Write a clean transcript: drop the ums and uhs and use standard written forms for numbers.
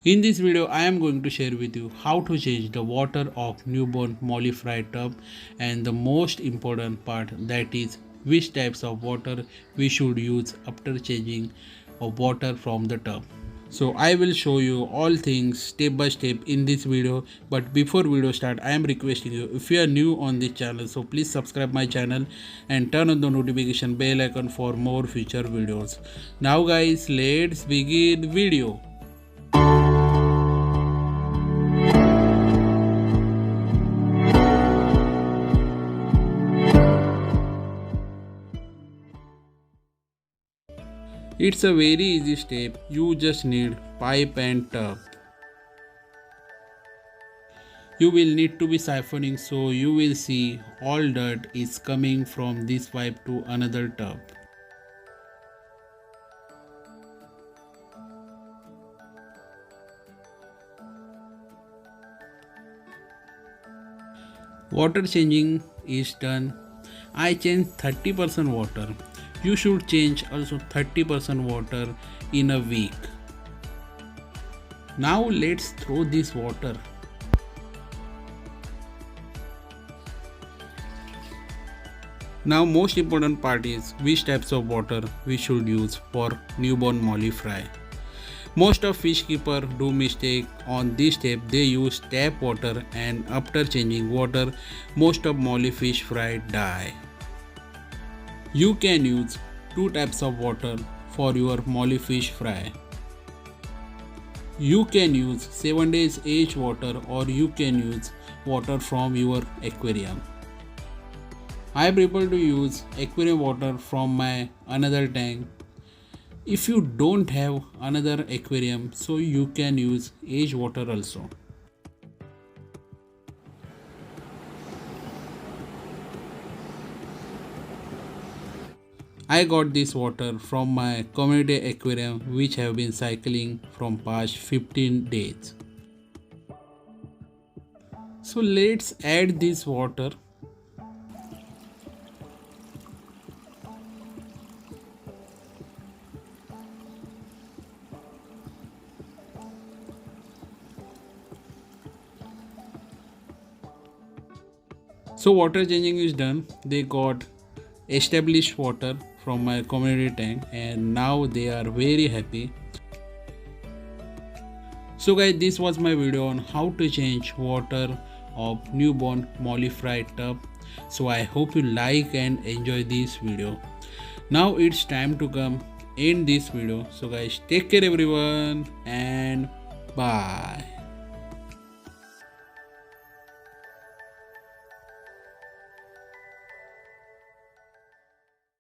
In this video, I am going to share with you how to change the water of newborn molly-fry tub and the most important part, that is which types of water we should use after changing of water from the tub. So I will show you all things step by step in this video, but before video start I am requesting you, if you are new on this channel, so please subscribe my channel and turn on the notification bell icon for more future videos. Now guys, let's begin video. It's a very easy step. You just need pipe and tub. You will need to be siphoning, so you will see all dirt is coming from this pipe to another tub. Water changing is done. I changed 30% water. You should change also 30% water in a week. Now let's throw this water. Now most important part is which types of water we should use for newborn molly fry. Most of fish keeper do mistake on this step. They use tap water, and after changing water most of molly fish fry die. You can use two types of water for your molly fish fry. You can use 7 days age water, or you can use water from your aquarium. I prefer to use aquarium water from my another tank. If you don't have another aquarium, so you can use age water also. I got this water from my community aquarium, which have been cycling from past 15 days. So let's add this water. So water changing is done. They got established water from my community tank, and now they are very happy. So guys, this was my video on how to change water of newborn molly fry tub. So I hope you like and enjoy this video. Now it's time to come end this video. So guys, take care everyone, and bye.